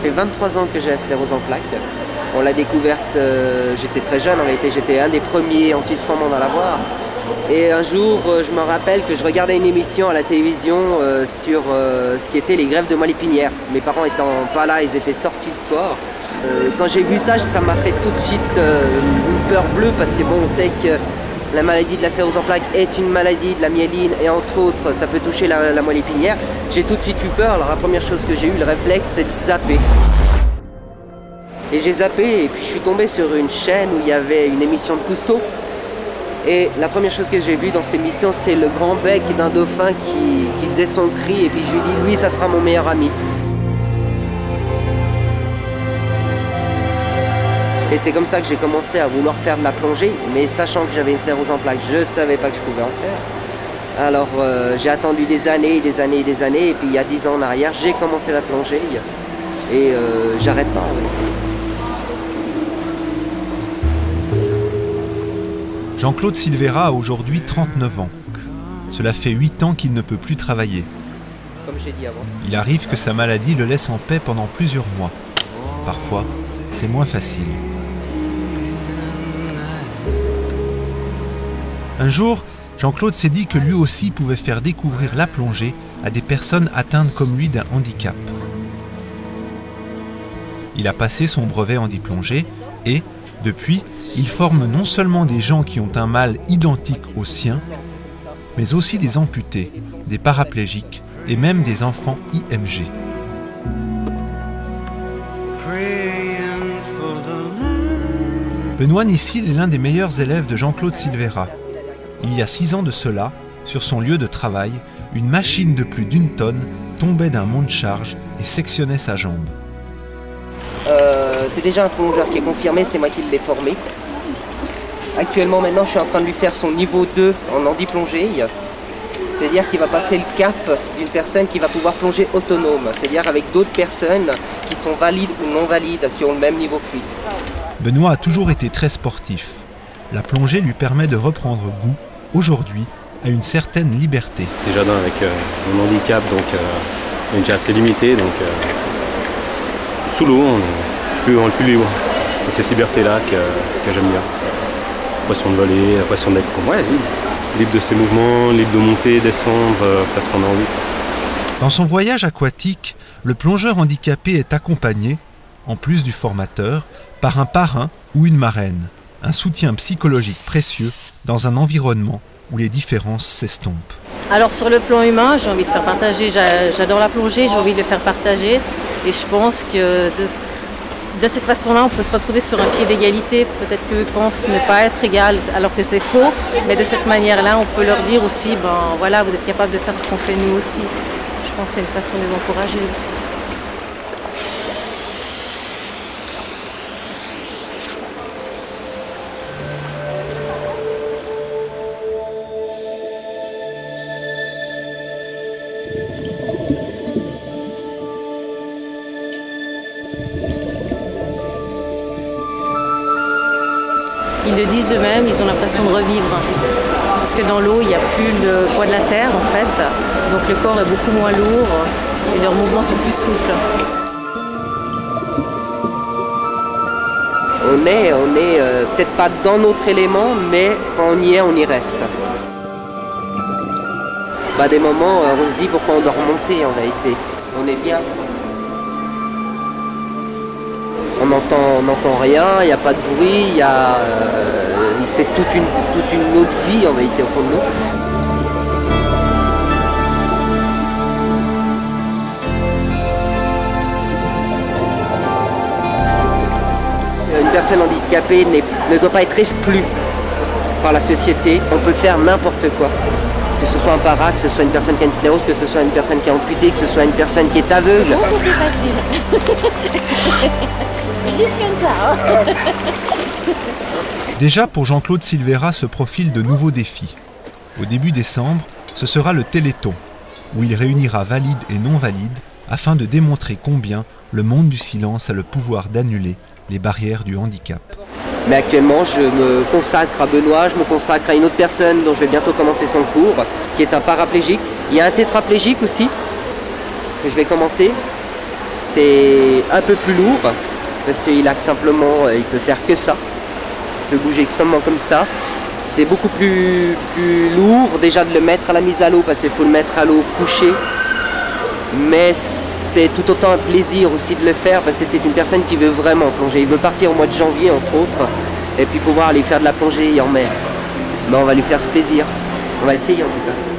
fait 23 ans que j'ai la sclérose en plaques. On l'a découverte, j'étais très jeune en réalité, j'étais un des premiers en Suisse romande à l'avoir. Et un jour, je me rappelle que je regardais une émission à la télévision sur ce qui était les greffes de moelle épinière. Mes parents étant pas là, ils étaient sortis le soir. Quand j'ai vu ça, ça m'a fait tout de suite une peur bleue parce que bon, on sait que la maladie de la sclérose en plaques est une maladie de la myéline et entre autres, ça peut toucher la moelle épinière. J'ai tout de suite eu peur. Alors la première chose que j'ai eu, le réflexe, c'est de zapper. Et j'ai zappé et puis je suis tombé sur une chaîne où il y avait une émission de Cousteau. Et la première chose que j'ai vue dans cette émission, c'est le grand bec d'un dauphin qui faisait son cri. Et puis je lui dis, lui, ça sera mon meilleur ami. Et c'est comme ça que j'ai commencé à vouloir faire de la plongée, mais sachant que j'avais une sclérose en plaques, je ne savais pas que je pouvais en faire. Alors j'ai attendu des années, et des années, et des années, et puis il y a 10 ans en arrière, j'ai commencé la plongée, et j'arrête pas. Jean-Claude Silveira a aujourd'hui 39 ans. Cela fait 8 ans qu'il ne peut plus travailler. Comme j'ai dit avant. Il arrive que sa maladie le laisse en paix pendant plusieurs mois. Parfois, c'est moins facile. Un jour, Jean-Claude s'est dit que lui aussi pouvait faire découvrir la plongée à des personnes atteintes comme lui d'un handicap. Il a passé son brevet handiplongée et, depuis, il forme non seulement des gens qui ont un mal identique au sien, mais aussi des amputés, des paraplégiques et même des enfants IMG. Benoît Nissil est l'un des meilleurs élèves de Jean-Claude Silveira. Il y a 6 ans de cela, sur son lieu de travail, une machine de plus d'1 tonne tombait d'un monte-charge et sectionnait sa jambe. C'est déjà un plongeur qui est confirmé, c'est moi qui l'ai formé. Actuellement, maintenant, je suis en train de lui faire son niveau 2 en handiplongée. C'est-à-dire qu'il va passer le cap d'une personne qui va pouvoir plonger autonome. C'est-à-dire avec d'autres personnes qui sont valides ou non valides, qui ont le même niveau que lui. Benoît a toujours été très sportif. La plongée lui permet de reprendre goût, aujourd'hui, à une certaine liberté. Déjà avec mon handicap, donc on est déjà assez limité, donc sous l'eau, on est plus libre. C'est cette liberté-là que j'aime bien. L'impression de voler, l'impression d'être comme libre de ses mouvements, libre de monter, descendre, parce qu'on a envie. Dans son voyage aquatique, le plongeur handicapé est accompagné, en plus du formateur, par un parrain ou une marraine, un soutien psychologique précieux dans un environnement où les différences s'estompent. Alors sur le plan humain, j'ai envie de faire partager, j'adore la plongée, j'ai envie de le faire partager et je pense que de cette façon-là, on peut se retrouver sur un pied d'égalité. Peut-être qu'eux pensent ne pas être égal alors que c'est faux, mais de cette manière-là, on peut leur dire aussi, ben voilà, vous êtes capable de faire ce qu'on fait nous aussi. Je pense que c'est une façon de les encourager aussi. Ils le disent eux-mêmes, ils ont l'impression de revivre. Parce que dans l'eau, il n'y a plus le poids de la terre, en fait. Donc le corps est beaucoup moins lourd et leurs mouvements sont plus souples. On est peut-être pas dans notre élément, mais quand on y est, on y reste. Des moments, on se dit pourquoi on doit remonter en réalité. On est bien. On n'entend rien, il n'y a pas de bruit, c'est toute une autre vie en réalité au fond de nous. Une personne handicapée ne doit pas être exclue par la société. On peut faire n'importe quoi. Que ce soit un para, que ce soit une personne qui a une sclérose, que ce soit une personne qui est amputée, que ce soit une personne qui est aveugle. C'est facile. Juste comme ça. Déjà pour Jean-Claude Silveira se profilent de nouveaux défis. Au début décembre, ce sera le Téléthon, où il réunira valides et non-valides afin de démontrer combien le monde du silence a le pouvoir d'annuler les barrières du handicap. Mais actuellement, je me consacre à Benoît, je me consacre à une autre personne dont je vais bientôt commencer son cours, qui est un paraplégique. Il y a un tétraplégique aussi, que je vais commencer. c'est un peu plus lourd, parce qu'il a simplement, il peut faire que ça. Il peut bouger seulement comme ça. C'est beaucoup plus lourd déjà de le mettre à la mise à l'eau, parce qu'il faut le mettre à l'eau couché. Mais c'est tout autant un plaisir aussi de le faire, parce que c'est une personne qui veut vraiment plonger. Il veut partir au mois de janvier, entre autres, et puis pouvoir aller faire de la plongée en mer. Mais on va lui faire ce plaisir. On va essayer en tout cas.